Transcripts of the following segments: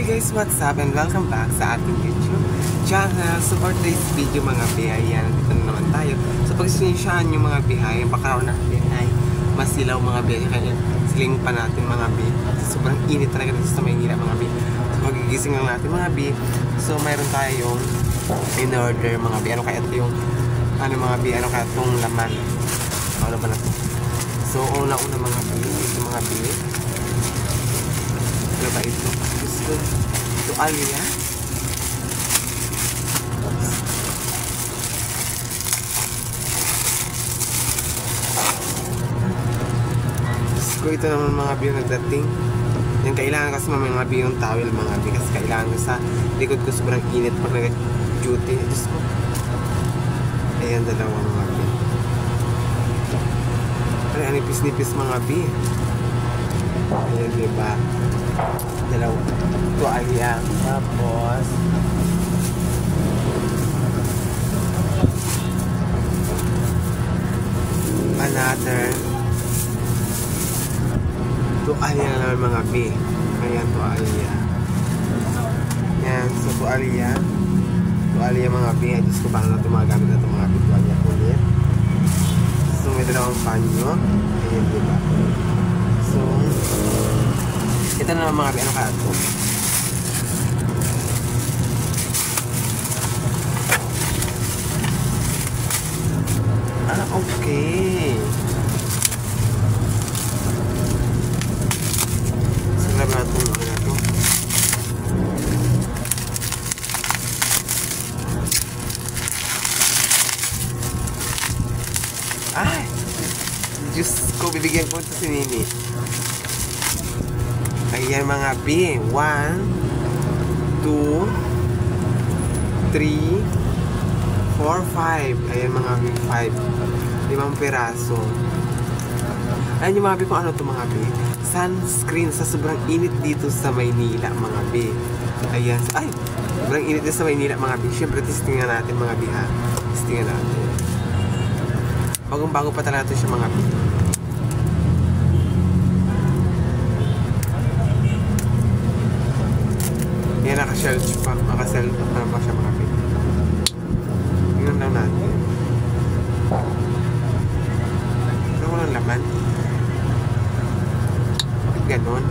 guys, what's up and welcome back sa ating YouTube channel. So for today's video mga bihay, dito na naman tayo. So pag sinisyahan yung mga bihay, yung pagkaroon natin ay masilaw mga bihay. Kaya siling pa natin mga bihay. Sobrang init talaga dito sa Maynila mga bihay. So magigising lang natin mga bihay. So mayroon tayong in order mga bihay. Ano kaya ito yung mga bihay, ano kaya itong laman? Ano ba na ito? So una-una mga bihay, ito mga bihay. Ano ba ito? Ito alya. So ito naman mga biyo nagdating. Yung kailangan kasi mga biyo yung towel mga biyo. Kasi kailangan ko sa likod ko sobrang init pag nag-duty. Diyos ko. Ayan, dalawa mga biyo. Ay, nipis-nipis mga biyo. Ayan, diba? Dalawa. Ito alya. Tapos another. Ito alya na naman mga B. Ayan, ito alya. Yan. So ito alya. Ito alya mga B. Diyos ko paano na ito mga gamit na ito mga B. Ito alya ulit. So may dalawang panyo. Ayan, diba? So ito na naman mga B. Ano kaya ito? Okay. So grabe na ito. Ano na ito? Ay! Diyos ko, bibigyan ko ito si Nini. Ayan mga B. 1 2 3 4 5. Ayan mga B. 5 5 piraso. Ayan yung mga B kung ano ito mga B. Sunscreen sa sobrang init dito sa Maynila mga B. Ayan. Ay! Sobrang init dito sa Maynila mga B. Siyempre testingan natin mga B ha. Testingan natin. Bagong-bago pa talaga ito siya mga B. Yan, naka-shelf pa. Naka-shelf pa siya mga pin. Tingnan lang natin. Ano walang laman? Bakit ganon?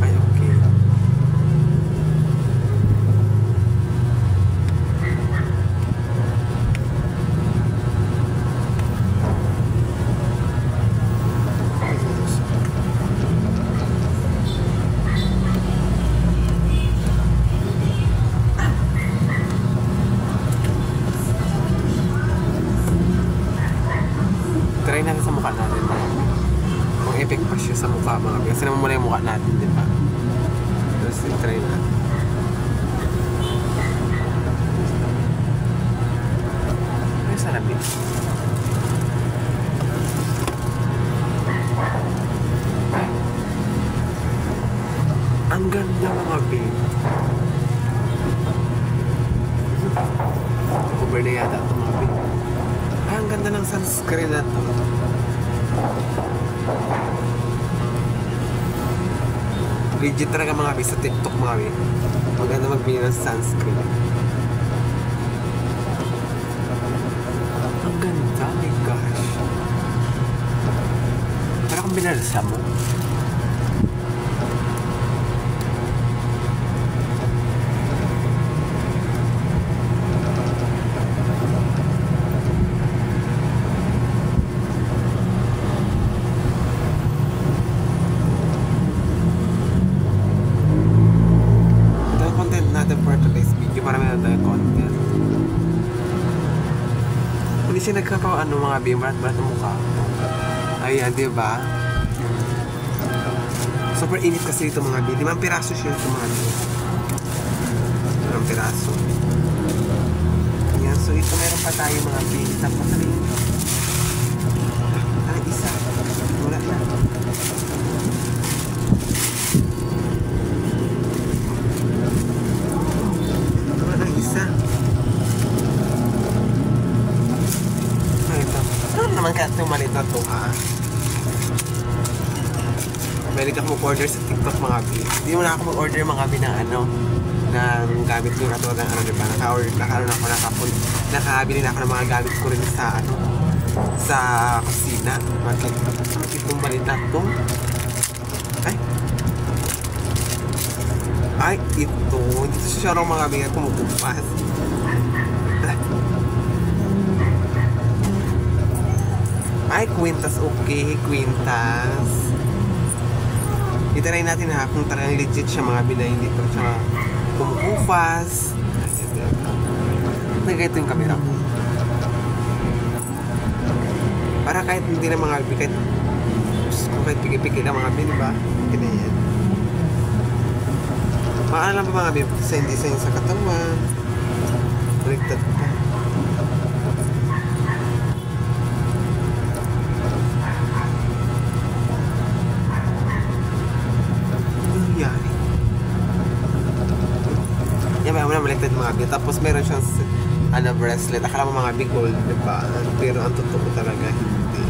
Ay, okay. Try natin sa mukha natin. Kung effect pa siya sa mukha mga biya. Kasi naman muna yung mukha natin, di ba? Tapos try natin. Ay, sarap yun. Ang ganda mga biya. Cover na yata ito mga biya. Ay, ang ganda ng sunscreen na to. Legit talaga mga bi sa TikTok mga bi. Maganda magbili ng sunscreen. Ang ganda, my gosh. Para kung binalsa mo. For today's video, marami na tayong content. Hindi siya nagkakaano mga bimarat-barat ng mukha. Ayan, diba? Super init kasi ito mga bi. 5 piraso siya ito mga bi. 5 piraso. Ayan, so ito meron pa tayo mga bi. Isa pa sa rin. Ay, isa. Wala na. Ano naman kaya itong maliit na ito ha? Mahilig ako mag-order sa TikTok mga bi. Hindi mo na ako mag-order mga bi ng ano, ng gamit ko katulad ng ano, diba? Nakabili na ako ng mga gamit ko rin sa ano, sa kusina. Bakit itong balita ito? Ay, ito. Dito siya raw mga bi kumukupas. Ay, kwintas. Okay, kwintas. Itry natin ha kung talagang legit siya mga binay, hindi pa siya kumukupas. Nagayto yung camera ko. Para kahit hindi na mga kahit pigi-pigi na mga bin, diba? Ganyan. Maalam ba mga bin? Design sa katawan. Baliktad pa. Baliktad mga bi. Tapos meron siyang ano, bracelet. Akala mo mga big gold, diba? Pero ang totoo talaga hindi.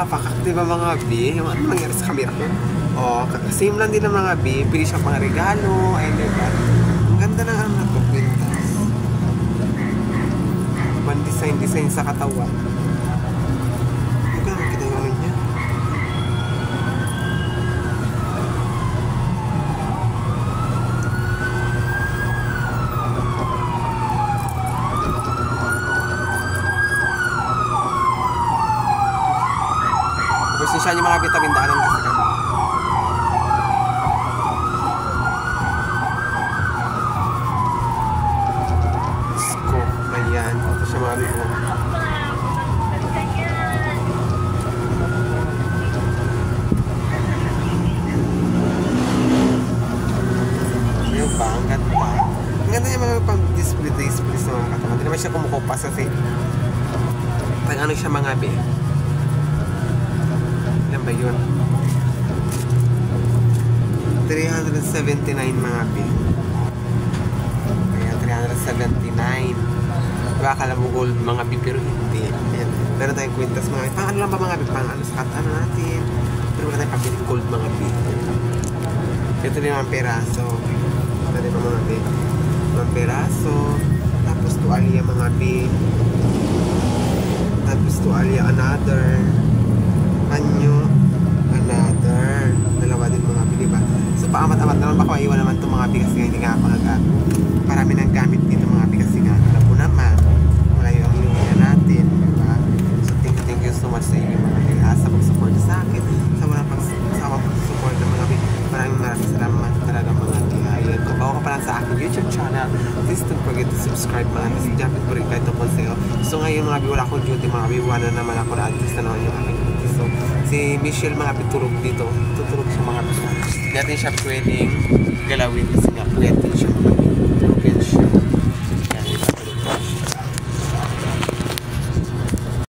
Pakakti ba mga bi? Yung ano nangyari sa camera ko? Same lang din ng mga bi. Pili siya pang regalo. Ay, diba? Ganda ng ano na to, kwintas. Man-design sa katawan. Hindi ko na makita yung ano niya. Tapos siya yung mga bitabindaanan kasi kami. Ganda yung mga pang-display sa mga katawan. Hindi naman siya kumukupas kasi pag ano siya mga bi. Ilan ba yun? 379 mga bi. Ayan, 379. Diba akala mo gold mga bi pero hindi. Ayan. Meron tayong kwintas mga bi. Pang ano lang ba mga bi? Pang ano sa ano natin? Pero wala tayong pag gold mga bi. Ito din mga peraso. Ito din mga bi. Mga peraso, tapos tuwalya mga bi, tapos tuwalya another, panyo, another, dalawa din mga bi, diba? So paamat-amat naman baka maiwan naman itong mga bi kasi hindi nga ako parami ng gamit dito mga bi kasi nga alam mo naman, wala yung iluya natin, diba? So thank you so much sa inyo mga bi, sa pag-support sa akin, sa mga pag-support ng mga bi. Maraming salamat talaga mga bi. Kung bago ka pa lang sa aking YouTube channel, please don't forget to subscribe mga bi. Japit ko rin kahit ako sa'yo. So ngayon mga bi, wala akong duty mga bi. Wala naman ako na artist na naman yung aking duty. So si Michelle mga bi, turog dito. Tutulog siya mga bi. Natin siya pwedeng galawin kasi nga pwede siya